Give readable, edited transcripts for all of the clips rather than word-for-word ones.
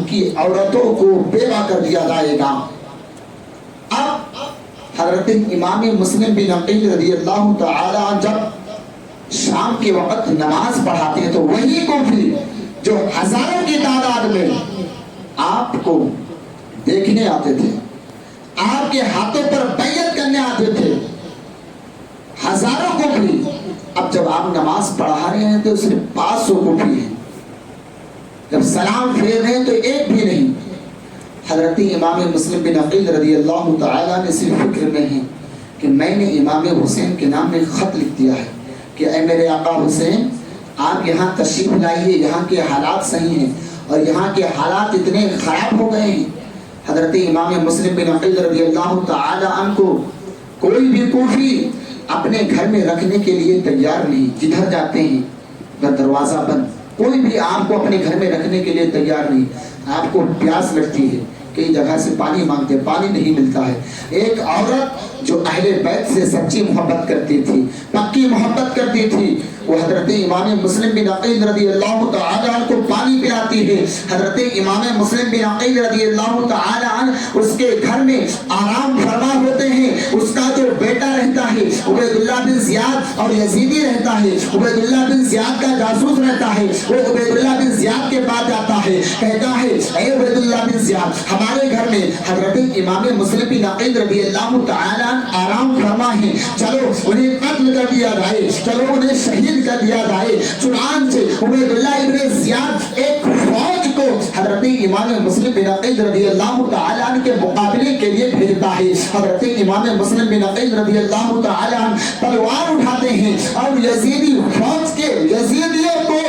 کی عورتوں کو بیوہ کر دیا جائے گا۔ اب حضرت امام مسلم بن عقیل رضی اللہ تعالی عنہ جب شام کے وقت نماز پڑھاتے ہیں تو وہی کوفی جو ہزاروں کی تعداد میں آپ کو دیکھنے آتے تھے، آپ کے ہاتھوں پر بیعت کرنے آتے تھے، ہزاروں کوفی، اب جب آپ نماز پڑھا رہے ہیں تو صرف 500 کوفی ہیں، جب سلام پھیر رہے ہیں تو ایک بھی نہیں۔ حضرت امام مسلم بن عقیل رضی اللہ تعالیٰ نے صرف فکر میں ہیں کہ میں نے امام حسین کے نام میں خط لکھ دیا ہے کہ اے میرے آقا حسین، آپ یہاں تشریف لائیے، یہاں کے حالات صحیح ہیں اور یہاں کے حالات اتنے خراب ہو گئے ہیں۔ حضرت امام مسلم بن عقیل رضی اللہ تعالیٰ عنہ کو کوئی بھی کوفی اپنے گھر میں رکھنے کے لیے تیار نہیں، جدھر جاتے ہیں دروازہ بند، کوئی بھی آپ کو اپنے گھر میں رکھنے کے لیے تیار نہیں۔ آپ کو پیاس لگتی ہے، کئی جگہ سے پانی مانگتے، پانی نہیں ملتا ہے۔ ایک عورت جو اہل بیت سے سچی محبت کرتی تھی، پکی محبت کرتی تھی، وہ حضرت امام مسلم بن عقیل رضی اللہ تعالی عنہ کو پانی پلاتی ہے۔ حضرت امام مسلم بن عقیل رضی اللہ تعالی عنہ اس کے گھر میں آرام فرما ہوتے ہیں۔ اس کا جو بیٹا رہتا ہے عبید اللہ بن زیاد اور یزیدی رہتا ہے، عبید اللہ بن زیاد کا جاسوس رہتا ہے، وہ عبید اللہ بن زیاد کے پاس جاتا ہے، کہتا ہے اے عبید اللہ بن زیاد، ہمارے گھر میں حضرت امام مسلم بن عقیل رضی اللہ تعالی عنہ آرام فرما ہے، چلو انہیں قتل کر دیا جائے، چلو انہیں شہید کر دیا جائے۔ چنانچہ عبید اللہ ابن زیاد ایک فوج کو حضرت امام مسلم بن عقیل رضی اللہ تعالی عنہ کے مقابلے کے لیے بھیجتا ہے۔ حضرت امام مسلم بن عقیل رضی اللہ تعالی عنہ تلوار اٹھاتے ہیں اور یزیدی فوج کے یزیدیوں کو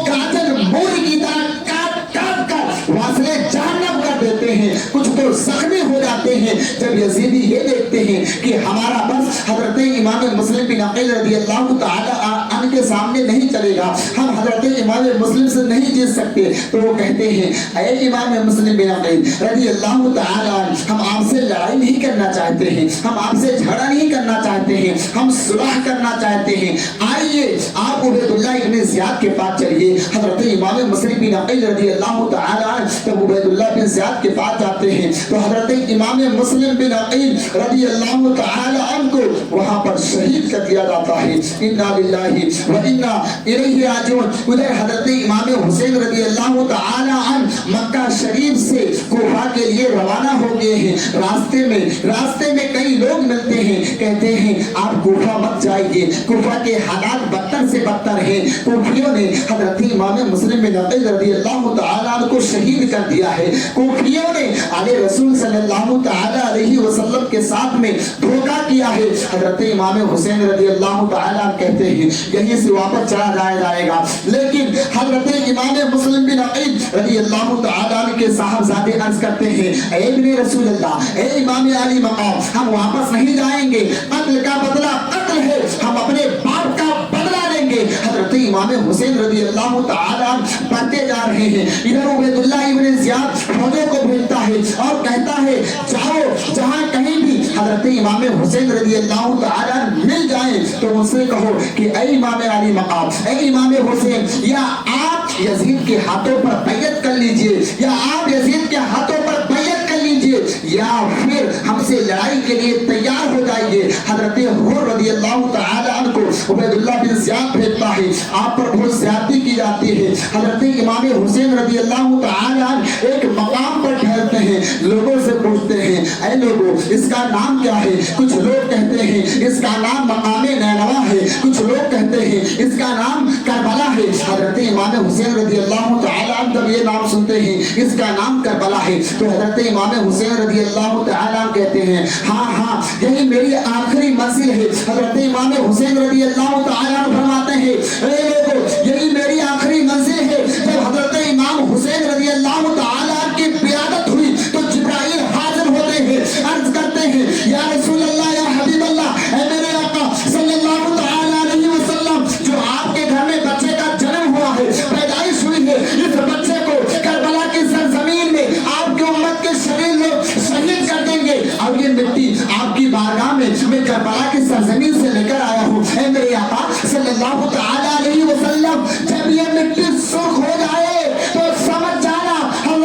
گاجر موری کی طرح کاٹ کاٹ کر واصلے جہنم کر دیتے ہیں، کچھ تو زخمی ہو جاتے ہیں۔ جب یزیدی یہ دیکھتے ہیں کہ ہمارا بس حضرت امام مسلم بن عقیل رضی اللہ تعالی عنہ کے سامنے نہیں چلے گا، ہم حضرت امام مسلم سے نہیں جیت سکتے، تو وہ کہتے ہیں اے امام مسلم بن عقیل رضی اللہ تعالی عنہ، ہم آپ سے لڑائی نہیں کرنا چاہتے ہیں، ہم آپ سے جھگڑا نہیں کرنا چاہتے ہیں، ہم صلح کرنا چاہتے ہیں، آئیے آپ عبید اللہ ابن زیاد کے پاس چلیے۔ حضرت امام مسلم بن عقیل رضی اللہ تعالی عنہ جب عبید اللہ بن زیاد کے پاس جاتے ہیں تو حضرت امام مسلم بن عقیل رضی اللہ تعالی عنہ کو وہاں پر شہید کر دیا جاتا ہے۔ انا للہ و انا الیہ راجعون۔ ادھر حضرت امام حسین رضی اللہ تعالی عنہ مکہ شریف سے کوفہ کے لیے روانہ ہو گئے ہیں۔ راستے میں کئی لوگ ملتے ہیں، کہتے ہیں آپ کوفہ مت جائیے، کوفہ کے حالات بدتر سے بدتر ہیں۔ کوفیوں نے حضرت امام مسلم بن عقیل رضی اللہ تعالی عنہ کو شہید کر دیا ہے۔ کوفیوں نے آل رسول صلی اللہ تعالی علیہ وسلم کے ساتھ میں دھوکہ کیا ہے۔ حضرت امام حسین رضی اللہ تعالی عنہ کہتے ہیں یہیں سے واپس چلا جائے گا، لیکن حضرت امام مسلم بن عقیل رضی اللہ تعالی عنہ کے صاحبزادے عرض کرتے ہیں اے ابن رسول اللہ، اے امام علی مقام، ہم واپس نہیں جائیں گے، قتل کا بدلہ قتل ہے، ہم اپنے باپ کا بدلہ لیں گے۔ حضرت امام حسین رضی اللہ تعالی عنہ بڑھتے جا رہے ہیں، ادھر عبید اللہ ابن زیاد فوجوں کو بھیجتا ہے اور کہتا ہے جاؤ، جہاں کہیں بھی حضرت امام حسین رضی اللہ تعالی عنہ مل جائیں تو ان سے کہو کہ اے امام علی مقام، اے امام حسین، یا آپ یزید کے ہاتھوں پر بیعت کر لیجئے، یا آپ یزید کے ہاتھوں پر بیعت کر لیجئے، یا پھر ہم سے لڑائی کے لیے تیار ہو جائیے۔ حضرت حر رضی اللہ تعالی عنہ کو عبید اللہ بن زیاد بھیجتا ہے، آپ پر بہت زیادتی کی جاتی ہے۔ حضرت امام حسین رضی اللہ تعالی عنہ ایک مقام پر ٹھہرتے ہیں، لوگوں سے پوچھتے ہیں اے لوگوں اس کا نام کیا ہے؟ کچھ لوگ کہتے ہیں اس کا نام مقام نینوا ہے، کچھ لوگ کہتے ہیں اس کا نام کربلا ہے۔ حضرت امام حسین رضی اللہ تعالی عنہ جب یہ نام سنتے ہیں اس کا نام کربلا ہے تو حضرت امام حسین رضی اللہ تعالی عنہ کہتے ہیں ہاں یہی میری آخری منزل ہے۔ حضرت امام حسین رضی اللہ تعالی عنہ فرماتے ہیں اے لوگوں یہی میری آخری منزل ہے۔ جب حضرت امام حسین رضی اللہ تعالی عنہ کی قیادت ہوئی تو جبرائیل حاضر ہوتے ہیں، عرض کرتے ہیں یا رسول اللہ، یا حبیب اللہ، اے میرے آقا صلی اللہ تعالی علیہ وسلم، جو آپ کے گھر میں بچے کا جنم ہوا ہے، پیدائش ہوئی ہے، اس بچے کو کربلا کی سرزمین میں آپ کی امت کے شریر لوگ شہید کر دیں گے اور یہ مٹی آپ کی بارگاہ میں کربلا کی سرزمین سے لے کر آیا ہوں۔ اے میرے آقا صلی اللہ تعالی علیہ وسلم، جب یہ مٹی سرخ ہو جائے تو سمجھ جانا ہم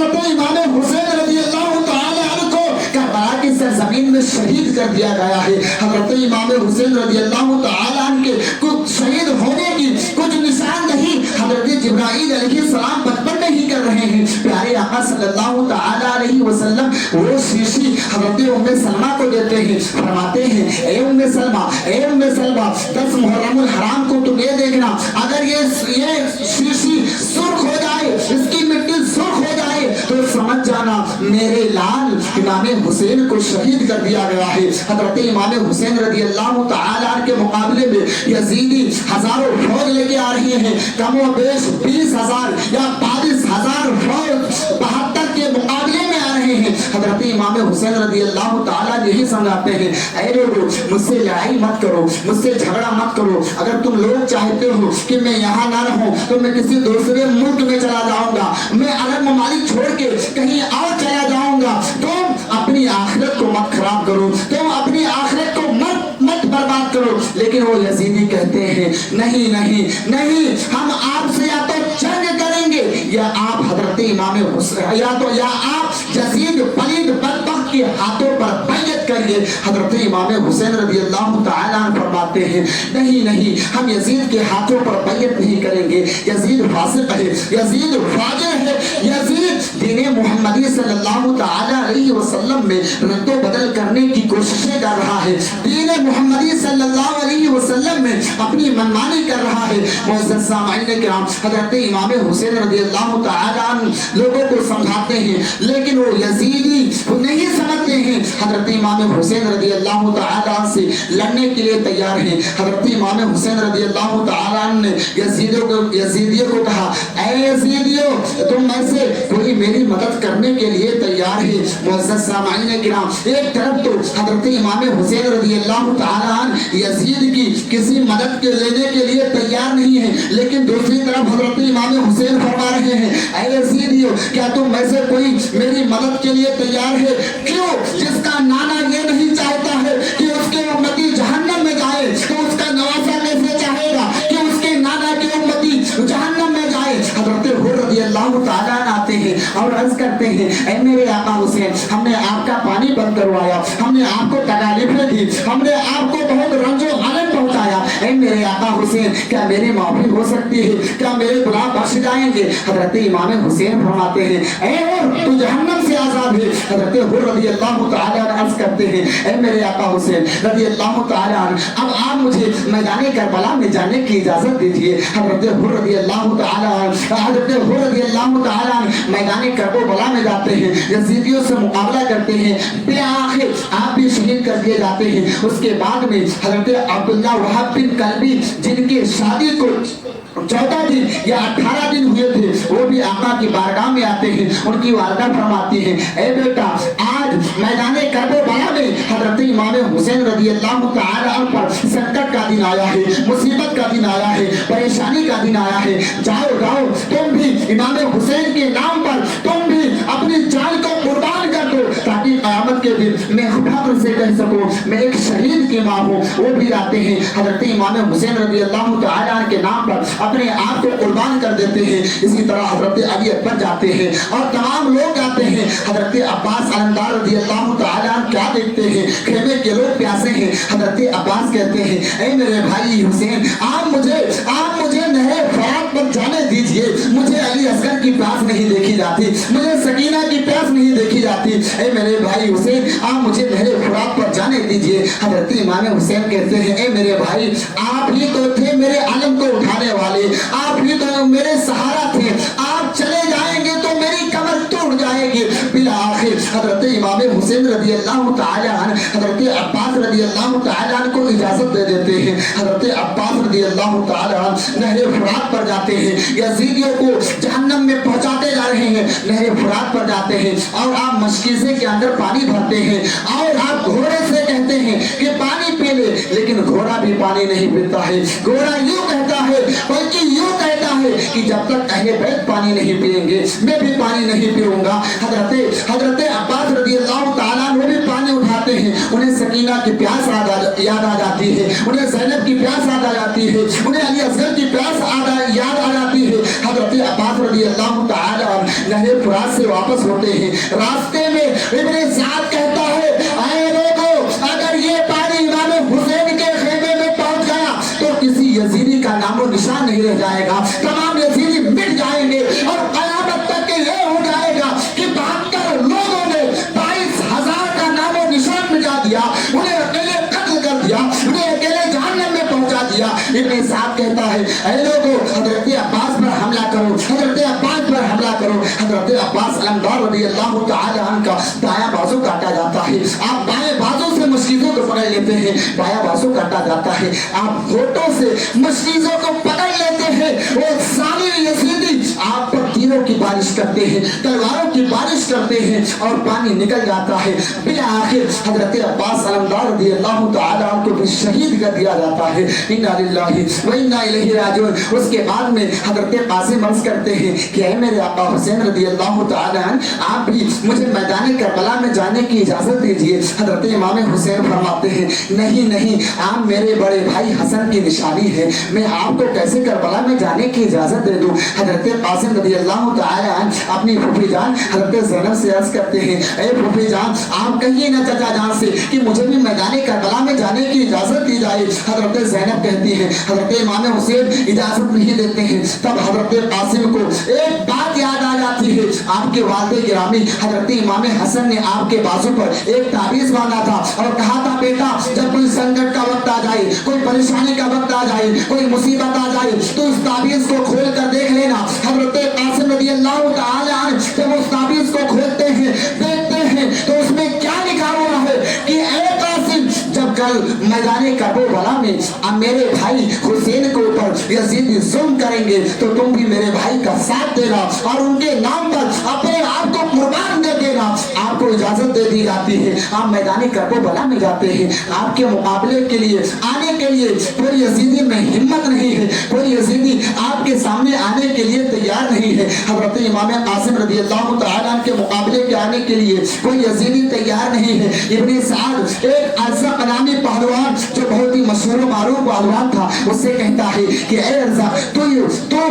شہید کر دیا گیا ہے۔ حضرت امام حسین رضی اللہ تعالیٰ عنہ کے کچھ شہید ہونے کی کچھ نشاندہی حضرت جبرائیل علیہ السلام بچپن میں ہی کر رہے ہیں۔ پیارے آقا صلی اللہ تعالیٰ علیہ وسلم وہ شیشی حضرت ام سلمہ کو دیتے ہیں، فرماتے ہیں اے ام سلمہ، اے ام سلمہ، 10 محرم الحرام کو تم یہ دیکھنا، اگر یہ شیشی سرخ ہو جائے، اس کی مٹی سرخ ہو جائے تو سمجھ جانا میرے لال امام حسین کو شہید کر دیا گیا ہے۔ حضرت امام حسین رضی اللہ تعالیٰ کے مقابلے میں یزیدی ہزاروں فوج لے کے آ رہے ہیں، کم و بیش 20,000 یا 22,000 فوج 72 کے مقابلے میں آ رہے ہیں۔ حضرت امام حسین رضی اللہ تعالیٰ یہی سمجھاتے ہیں اے لوگوں مجھ سے لڑائی مت کرو، مجھ سے جھگڑا مت کرو، اگر تم لوگ چاہتے ہو کہ میں یہاں نہ رہوں تو میں کسی دوسرے ملک میں چلا جاؤں گا، میں عرب ممالک چھوڑ کے کہیں اور چلا جاؤں گا، تم اپنی آخرت کو مت خراب کرو، تم اپنی آخرت کو مت برباد کرو۔ لیکن وہ یزیدی کہتے ہیں نہیں نہیں نہیں، ہم آپ سے یا تو جنگ کریں گے یا آپ حضرت امام حسین یا آپ یزید پلید بدبخت کے ہاتھوں پر بیعت کریے۔ حضرت امام حسین رضی اللہ تعالیٰ عنہ فرماتے ہیں نہیں نہیں، ہم یزید کے ہاتھوں پر بیعت نہیں کریں گے، یزید فاسق ہے، یزید فاجر ہے، یزید دین محمدی صلی اللہ تعالیٰ علیہ وسلم میں رد و بدل کرنے کی کوششیں کر رہا ہے، دین محمدی صلی اللہ علیہ وسلم میں اپنی منمانی کر رہا ہے۔ معزز سامعین کرام، حضرت امام حسین رضی اللہ تعالیٰ عنہ لوگوں کو سمجھاتے ہیں لیکن وہ یزیدی نہیں سمجھتے ہیں۔ حضرت امام حسین رضی اللہ تعالیٰ عنہ سے لڑنے کے لیے تیار ہیں۔ حضرت امام حسین رضی اللہ تعالیٰ عنہ نے یزیدیوں کو کہا اے یزیدیوں، تم میں سے کوئی میری مدد کرنے کے لیے تیار ہے؟ معزز سامعین کرام، ایک طرف تو حضرت امام حسین رضی اللہ تعالیٰ عنہ یزید کی کسی مدد کے لینے کے لیے تیار نہیں ہے، لیکن دوسری طرف حضرت امام حسین فرما رہے ہیں اے یزیدیو، کیا تم میں سے کوئی میری مدد کے لیے تیار ہے؟ کیوں؟ جس کا نانا یہ نہیں چاہتا ہے کہ اس کے امتی جہنم میں جائے تو اس کا نواسا کیسے چاہے گا کہ اس کے نانا کے امتی جہنم میں جائے؟ حضرت حر رضی اللہ تعالیٰ عنہ آتے ہیں اور عرض کرتے ہیں اے میرے آقا حسین، ہم نے آپ کا پانی بند کروایا، ہم نے آپ کو تکالیفیں دی، ہم نے آپ کو بہت رنج و غم پہنچایا، اے میرے آقا حسین کیا میری معافی ہو سکتی ہے؟ کیا میرے گناہ بخش جائیں گے؟ حضرت امام حسین فرماتے ہیں اے حر، تو جہنم سے آزاد ہے۔ حضرت حر رضی اللہ تعالیٰ عنہ عرض کرتے ہیں اے میرے آقا حسین رضی اللہ تعالیٰ عنہ، اب آپ مجھے میدان کربلا میں جانے کی اجازت دیجیے۔ حضرت حر رضی اللہ تعالیٰ عنہ میدان کربلا میں جاتے ہیں، یزیدیوں سے مقابلہ کرتے ہیں، بالآخر آپ بھی شہید کر دیے جاتے ہیں۔ اس کے بعد میں حضرت عبداللہ وہاب بن کلبی جن کی شادی کو 14 دن یا 18 دن ہوئے تھے، وہ بھی آقا کی بارگاہ میں آتے ہیں۔ ان کی والدہ فرماتی ہیں اے بیٹا، آج میدان کربلا میں حضرت امام حسین رضی اللہ تعالیٰ عنہ پر سنکٹ کا دن آیا ہے، مصیبت کا دن آیا ہے، پریشانی کا دن آیا ہے، جاؤ جاؤ تم بھی امام حسین کے نام پر تم بھی اپنی جان کو قربان کر دو، تاکہ قیامت کے دن میں فخر سے کہہ سکوں میں ایک شہید کی ماں ہوں۔ وہ بھی آتے ہیں، حضرت امام حسین رضی اللہ تعالیٰ عنہ کے نام پر اپنے آپ کو قربان کر دیتے ہیں۔ اسی طرح حضرت علی اکبر جاتے ہیں اور تمام لوگ جاتے ہیں۔ حضرت عباس علمدار رضی اللہ تعالیٰ عنہ کیا دیکھتے ہیں؟ خیمے کے لوگ پیاسے ہیں۔ حضرت عباس کہتے ہیں اے میرے بھائی حسین، آپ مجھے نہر فرات پر جانے دیجئے، مجھے علی اصغر کی پیاس نہیں دیکھی جاتی، مجھے سکینہ کی پیاس نہیں دیکھی جاتی، اے میرے بھائی حسین آپ مجھے نہر فرات پر جانے دیجئے۔ حضرت امام حسین کہتے ہیں اے میرے بھائی، آپ ہی تو تھے میرے علم کو اٹھانے والے، آپ ہی تو میرے سہارا تھے، آپ چلے جائیں گے تو میری کمر ٹوٹ جائے گی۔ بالآخر حضرت امام حسین رضی اللہ تعالیٰ عنہ حضرت عباس رضی اللہ تعالیٰ عنہ کو اجازت دے دیتے ہیں۔ حضرت عباس رضی اللہ تعالیٰ عنہ نہر فرات پر جاتے ہیں، یزیدیوں کو جہنم میں پہنچاتے جا رہے ہیں، نہر فرات پر جاتے ہیں اور آپ مشکیزے کے اندر پانی بھرتے ہیں اور آپ گھوڑے سے کہتے ہیں کہ پانی پی لے، لیکن گھوڑا بھی پانی نہیں پیتا ہے۔ گھوڑا یوں کہتا ہے، بلکہ یوں کہتا ہے کہ جب تک اہل بیت پانی نہیں پئیں گے میں بھی پانی نہیں پیوں گا۔ حضرت عباس رضی اللہ تعالیٰ عنہ بھی پانی اٹھاتے ہیں، انہیں سکینہ کی پیاس یاد آ جاتی ہے، انہیں زینب کی پیاس یاد آ جاتی ہے، انہیں علی اصغر کی پیاس یاد آ جاتی ہے۔ حضرت عباس رضی اللہ تعالیٰ عنہ نہر فرات سے واپس ہوتے ہیں، راستے میں ابن سعد کہتا ہے اے لوگوں، پر حملہ کرو. حضرت عباس علمدار رضی اللہ تعالی عنہ کا دایاں بازو کاٹا جاتا ہے. آپ بائیں بازو سے مشکیزوں کو پکڑ لیتے ہیں, بایاں بازو کاٹا جاتا ہے. آپ ہونٹوں سے مشکیزوں کو پکڑ لیتے ہیں. وہ ظالم یزیدی آپ پر تیروں کی بارش کرتے ہیں, تلواروں کی بارش کرتے ہیں اور پانی نکل جاتا ہے. بالآخر حضرت عباس علمدار رضی اللہ تعالی عنہ کو بھی شہید کر دیا جاتا ہے. انا للہ و انا الیہ راجعون. اس کے بعد میں حضرت قاسم عرض کرتے ہیں کہ اے میرے آقا حسین رضی اللہ تعالی عنہ, آپ بھی مجھے میدان کربلا میں جانے کی اجازت دیجیے. حضرت امام حسین فرماتے ہیں نہیں نہیں, آپ میرے بڑے بھائی حسن کی نشانی ہے, میں آپ کو کیسے کربلا میں جانے کی اجازت دے دوں. حضرت قاسم رضی اللہ تعالی عنہ اپنی پھوپھی جان حضرت زینب سے عرض کرتے ہیں اے پھوپھی جان, آپ کہیے نہ چچا جان سے کہ مجھے بھی میدان کربلا میں جانے کی اجازت دی جائے. حضرت زینب کہتی ہے, حضرت امام حسین اجازت نہیں دیتے ہیں. تب حضرت قاسم کو ایک بات یاد آ جاتی ہے. آپ کے والد گرامی حضرت امام حسن نے آپ کے بازو پر ایک تعویذ باندھا تھا اور کہا تھا بیٹا جب کوئی سنکٹ کا وقت آ جائے, کوئی پریشانی کا وقت آ جائے, کوئی مصیبت آ جائے تو اس تعویذ کو کھول کر دیکھ لینا. حضرت قاسم رضی اللہ تعالی عنہ جب اس تعویذ کو کھولتے ہیں دیکھتے ہیں تو اس میں کیا لکھا ہوا ہے کہ اے قاسم, جب کل میدان کربلا میں میرے بھائی حسین کے اوپر یزیدی ظلم کریں گے تو تم بھی میرے بھائی کا ساتھ دینا اور ان کے نام پر اپنے آپ کو قربان دے دینا. آپ کو اجازت دے دی جاتی ہے, آپ میدان کربلا میں جاتے ہیں. آپ کے مقابلے کے لیے آنے کے لیے کوئی یزیدی میں ہمت نہیں ہے, کوئی یزیدی آپ کے سامنے آنے کے لیے تیار نہیں ہے. حضرت امام قاسم رضی اللہ تعالی عنہ کے مقابلے کے آنے کے لیے کوئی یزیدی تیار نہیں ہے. ابن سعد ایک ارزق نامی پہلوان جو بہت ہی مشہور و معروف پہلوان تھا, اس سے کہتا ہے کہ اے ارزق تو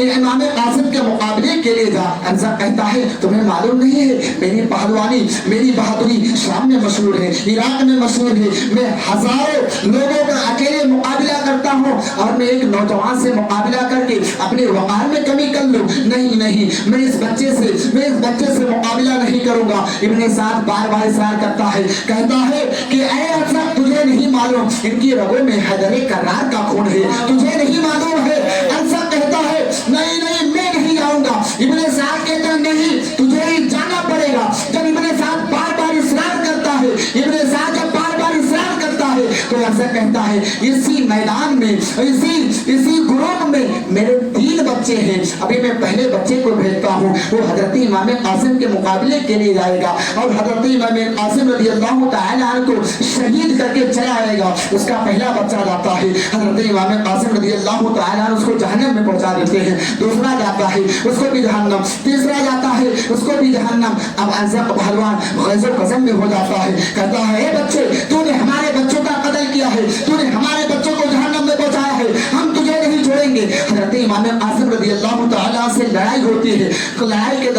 امام قاسم کے مقابلے کے لیے جا. ارزق کہتا ہے تمہیں معلوم نہیں ہے میری پہلوانی میری بہادری شام میں مشہور ہے, عراق میں مشہور ہے, میں ہزاروں لوگوں کا اکیلے مقابلہ کرتا ہوں اور میں ایک نوجوان سے مقابلہ کر کے اپنے وقار میں کمی کر لوں. نہیں نہیں, میں اس بچے سے مقابلہ نہیں کروں گا. ابن سعد بار بار اصرار کرتا ہے, کہتا ہے کہ اے ارزق تجھے نہیں معلوم ان کی رگوں میں حیدر کرار کا خون ہے, تجھے نہیں معلوم ہے. ارزق کہتا ہے نہیں نہیں میں نہیں جاؤں گا. ابن سعد کہتا ہے نہیں تجھے ہی جانا پڑے گا. جب ابن سعد بار بار اصرار کرتا ہے, ابن سعد جب بار بار اصرار کرتا ہے تو ارزق کہتا ہے اسی میدان میں اسی گروپ میں میرے 3 بچے ہیں, ابھی میں پہلے بچے کو بھیجتا ہوں, وہ حضرت امام قاسم کے مقابلے کے لیے جائے گا اور حضرت امام قاسم رضی اللہ تعالی عنہ کو شہید کر کے چلا آئے گا. اس کا پہلا بچہ جاتا ہے, حضرت امام قاسم رضی اللہ تعالی عنہ اس کو جہنم میں پہنچا دیتے ہیں. دوسرا جاتا ہے اس کو بھی جہنم, تیسرا جاتا ہے اس کو بھی جہنم. اب ارزق پہلوان غیظ و غضب میں ہو جاتا ہے, کہتا ہے اے بچے تو نے ہمارے بچوں کا قتل کیا ہے, تو نے ہمارے بچوں کو جہنم میں پہنچایا ہے, ہم تجھے نہیں چھوڑیں گے. حضرت امام قاسم رضی اللہ تعالی عنہ سے لڑائی ہوتی ہے. لڑائی کے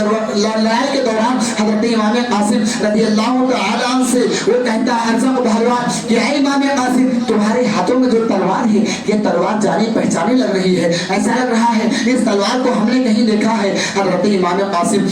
دوران حضرت امام قاسم رضی اللہ تعالی عنہ سے وہ کہتا ہے ارزق پہلوان کہ اے امام قاسم تمہارے ہاتھوں میں جو تلوار ہے یہ تلوار جانی پہچانی لگ رہی ہے, ایسا لگ رہا ہے اس تلوار کو ہم نے کہیں دیکھا ہے. حضرت امام قاسم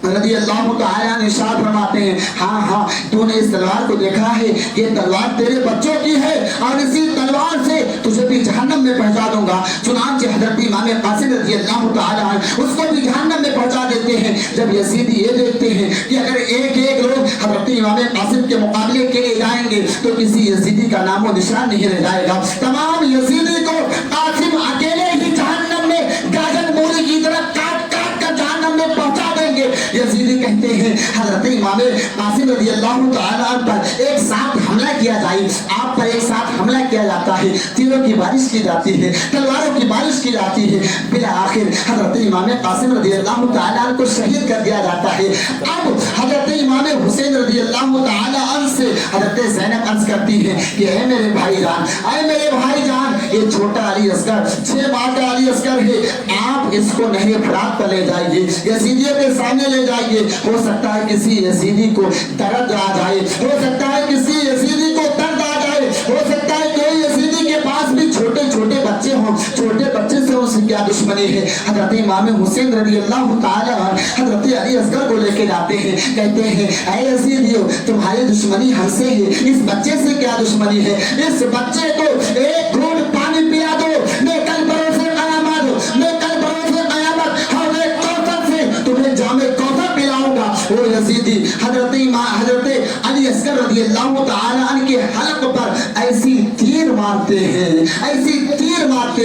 رضی اللہ تعالیٰ عنہ ارشاد فرماتے ہیں ہاں تو نے اس تلوار کو دیکھا ہے, یہ تلوار تیرے بچوں کی ہے اور اسی تلوار سے تجھے بھی جہنم میں پہنچا دوں گا. چنانچہ حضرت امام قاسم رضی اللہ تعالیٰ عنہ اس کو بھی جہنم میں پہنچا دیتے ہیں. جب یزیدی یہ دیکھتے ہیں کہ اگر ایک لوگ حضرت امام قاسم کے مقابلے کے لیے جائیں گے تو کسی یزیدی کا نام و نشان نہیں رہ جائے گا. تمام یزیدی کو قاسم اکیلے ہی جہنم میں گاجر مولی کی طرح کاٹ کر جہنم میں پہنچا دیں گے. یزیدی کہتے ہیں حضرت امام قاسم رضی اللہ تعالیٰ عنہ پر ایک ساتھ حملہ کیا جائے, آپ پر ایک ساتھ حملہ کیا جاتا ہے, تیروں کی بارش کی جاتی ہے, تلواروں کی بارش کی جاتی ہے. بالآخر حضرت امام قاسم رضی اللہ تعالیٰ عنہ کو شہید کر دیا جاتا ہے. اب حضرت امام حسین رضی اللہ تعالیٰ عنہ سے حضرت زینب عرض کرتی ہے کہ اے میرے بھائی جان, یہ چھوٹا علی اصغر 6 ماہ کا علی اصغر ہے, آپ اس کو نہر فرات پر لے جائیے, یزیدیوں کے سامنے لے جائیے. ہو سکتا ہے کسی یزیدی کو درد آ جائے, ہو سکتا ہے کسی یزیدی کو درد آ جائے, ہو سکتا ہے کوئی یزیدی کے پاس بھی چھوٹے بچے ہوں, چھوٹے بچے سے اس کی کیا دشمنی ہے. حضرت امام حسین رضی اللہ تعالی عنہ حضرت علی اصغر کو لے کے جاتے ہیں, کہتے ہیں اے یزیدیو تمہاری دشمنی ہم سے ہے, اس بچے سے کیا دشمنی ہے, اس بچے کو ایک گھونٹ پانی پیا دو, میں کل بروز قیامت اور ایک کوثر سے اصغر رضی اللہ تعالی عنہ کے حلق پر ایسی تیر مارتے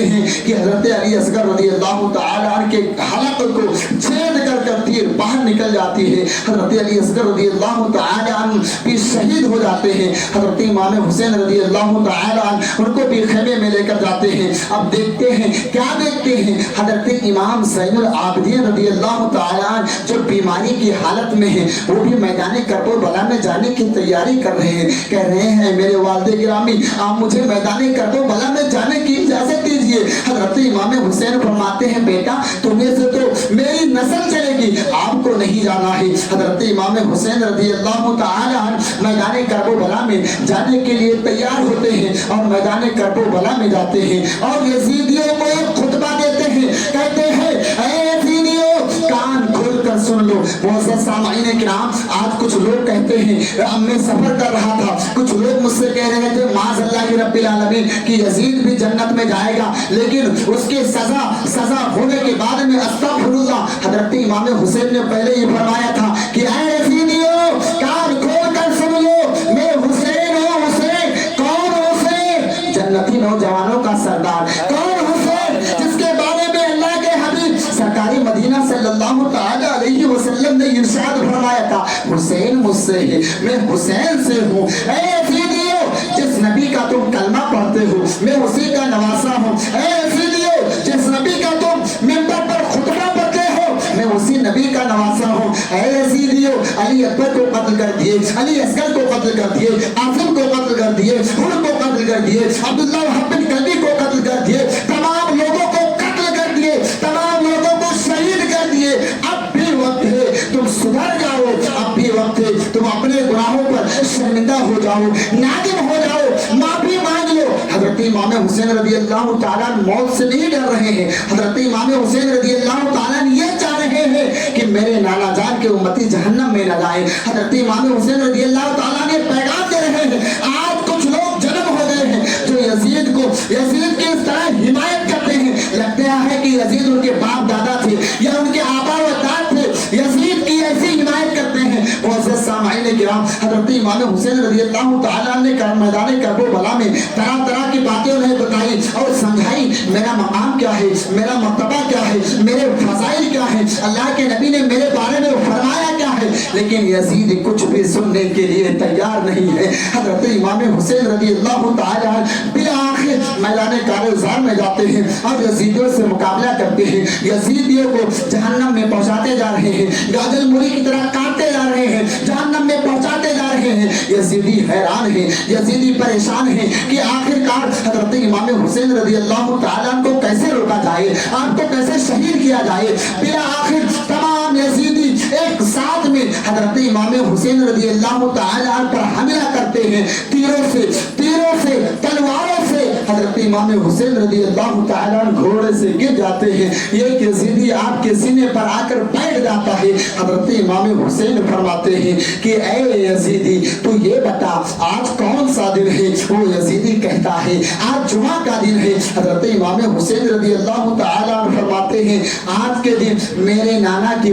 ہیں کہ حضرت علی اصغر رضی اللہ تعالی عنہ کے حلق کو چھید کر تیر باہر نکل جاتی ہے. حضرت علی اصغر رضی اللہ تعالی عنہ بھی شہید ہو جاتے ہیں. حضرت امام حسین رضی اللہ تعالی عنہ ان کو بھی خیمے میں لے کر جاتے ہیں. اب دیکھتے ہیں کیا دیکھتے ہیں, حضرت امام زین العابدین رضی اللہ تعالی عنہ جو بیماری کی حالت میں ہیں وہ بھی میدان کربلا میں جانے کی تیاری کر رہے ہیں. کہہ رہے ہیں میرے والد گرامی آپ مجھے میدان کربلا میں جانے کی اجازت دیجیے. حضرت امام حسین فرماتے ہیں بیٹا تمہیں سے تو میری نسل چلے گی, آپ کو نہیں جانا ہے. حضرت امام حسین رضی اللہ تعالی عنہ میدان کربلا میں جانے کے لیے تیار ہوتے ہیں اور میدان کربلا میں جاتے ہیں اور یزیدیوں کو ایک خطبہ دیتے ہیں. کہتے ہیں اے یزیدیوں کان کھول کر سن لو. معزز سامعین کرام آج کچھ لوگ کہتے ہیں میں سفر کر رہا تھا, کچھ لوگ مجھ سے کہہ رہے تھے معاذ اللہ رب العالمین کہ یزید بھی جنت میں جائے گا لیکن اس کے سزا ہونے کے بعد میں استغفر اللہ. حضرت امام حسین نے پہلے یہ فرمایا تھا کہ اے یزیدیوں کان کھول کر سن لو, میں حسین ہوں. حسین کون حسین؟ جنتی نوجوانوں کا سردار. کون حسین؟ جس کے بارے میں اللہ کے حبیب سرکاری مدینہ صلی اللہ تعالی علیہ وسلم نے ارشاد فرمایا تھا حسین مجھ سے ہے, میں حسین سے ہوں. اے یزیدیوں جس نبی کا تم کلمہ پڑھتے ہو میں اسی کا نواسا ہوں. اے یزیدیوں جس نبی کا تم منبر پر خطبہ پڑھتے ہو میں اسی نبی کا نواسا ہوں. اے یزیدیوں علی اکبر کو قتل کر دیے, علی اصغر کو قتل کر دیے, عاصم کو قتل کر دیے, حر کو قتل کر دیے, عبداللہ وہاب بن کلبی کو قتل کر دیے, تمام لوگوں کو قتل کر دیے, تمام لوگوں کو شہید کر دیے. اب بھی وقت ہے تم سدھر جاؤ, اب بھی وقت ہے تم اپنے گناہوں پر شرمندہ ہو جاؤ, نادم ہو جاؤ, معافی مانگ لو. حضرت امام حسین رضی اللہ تعالیٰ موت سے نہیں ڈر رہے ہیں. حضرت امام حسین رضی اللہ تعالیٰ یہ چاہ رہے ہیں کہ میرے نانا جان کے امتی جہنم میں نہ جائیں. حضرت امام حسین رضی اللہ تعالیٰ نے پیغام دے رہے ہیں. آج کچھ لوگ جنم ہو گئے ہیں جو یزید کی اس طرح حمایت کرتے ہیں, لگتا ہے کہ یزید ان کے باپ دادا تھے یا ان کے آبا و اجداد تھے, یزید کی ایسی حمایت کرتے ہیں. معزز سامعین کرام حضرت امام حسین رضی اللہ تعالیٰ نے میدان کربلا میں طرح طرح کی باتیں انہیں بتائی اور سمجھائی میرا مقام کیا ہے, میرا مرتبہ کیا ہے, میرے فضائل کیا ہے, اللہ کے نبی نے میرے بارے میں فرمایا کیا ہے. لیکن یزید کچھ بھی سننے کے لیے تیار نہیں ہے. حضرت امام حسین رضی اللہ تعالیٰ بالآخر میدان کارزار میں جاتے ہیں اور یزیدیوں سے مقابلہ کرتے ہیں. یزیدیوں کو جہنم میں پہنچاتے جا رہے ہیں, گاجر مولی کی طرح کاٹتے جا رہے ہیں, جہنم میں پہنچاتے جا رہے ہیں. یزیدی حیران ہیں, یزیدی پریشان ہیں کہ آخرکار حضرت امام حسین رضی اللہ تعالیٰ کو کیسے روکا جائے, آپ کو کیسے شہید کیا جائے. بالآخر تمام یزیدی ایک ساتھ میں حضرت امام حسین رضی اللہ تعالیٰ پر حملہ کرتے ہیں, تیروں سے تلواروں سے. حضرت امام حسین رضی اللہ تعالیٰ گھوڑے سے گر جاتے ہیں. ایک یزیدی آپ کے سینے پر آ کر بیٹھ جاتا ہے. حضرت امام حسین فرماتے ہیں کہ اے یزیدی تو یہ بتا آج کون سا دن ہے. وہ یزیدی کہتا ہے آج جمعہ کا دن ہے. حضرت امام حسین رضی اللہ تعالیٰ فرماتے ہیں آج کے دن میرے نانا کی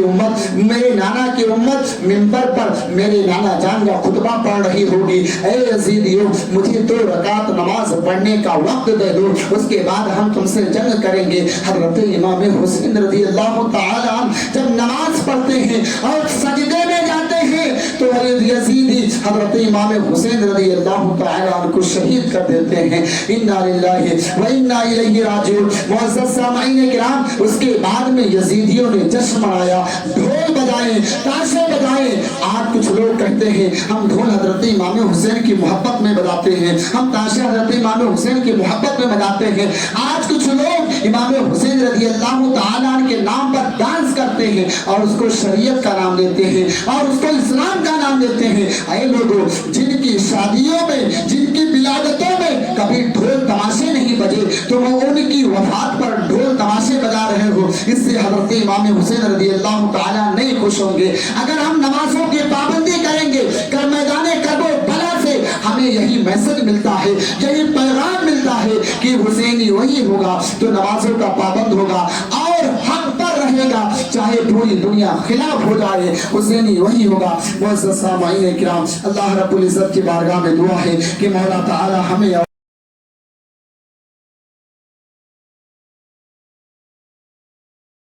امت منبر پر میرے نانا جان کا خطبہ پڑھ رہی ہوگی. اے یزیدیو مجھے 2 رکعت نماز پڑھنے کا وقت دے دو, اس کے بعد ہم تم سے جنگ کریں گے. حضرت امام حسین رضی اللہ تعالیٰ جب نماز پڑھتے ہیں اور سجدے میں جاتے ہیں تو یزیدی حضرت امام حسین رضی اللہ تعالیٰ کو شہید کر دیتے ہیں. انا للہ و انا الیہ راجعون. معزز سامعین کرام اس کے بعد میں یزیدیوں نے جشن منایا, ڈھول بجائے, تاشے بجائے. آج کچھ لوگ کہتے ہیں ہم ڈھول حضرت امام حسین کی محبت میں بجاتے ہیں, ہم تاشے حضرت امام حسین کی محبت میں بجاتے ہیں. آج کچھ لوگ امام حسین رضی اللہ تعالیٰ کے نام پر ڈانس کرتے ہیں اور اس کو شریعت کا نام دیتے ہیں اور اس کو اسلام کا نام دیتے ہیں. اے لوگوں جن کی شادیوں میں, جن کی ولادتوں میں کبھی ڈھول تماشے نہیں بجے تو وہ ان کی وفات پر ڈھول تماشے بجا رہے ہو, اس سے حضرت امام حسین رضی اللہ تعالیٰ نہیں خوش ہوں گے. اگر ہم نمازوں کی پابندی کریں گے کر میدان کربلا سے ہمیں یہی میسج ملتا ہے, یہی پیغام ملتا ہے کہ حسینی وہی ہوگا جو نمازوں کا پابند ہوگا اور حق پر رہے گا چاہے پوری دنیا خلاف ہو جائے، حسین ہی وہی ہوگا۔ معزز سامعین کرام، اللہ رب العزت کی بارگاہ میں دعا ہے کہ مولا تعالی ہمیں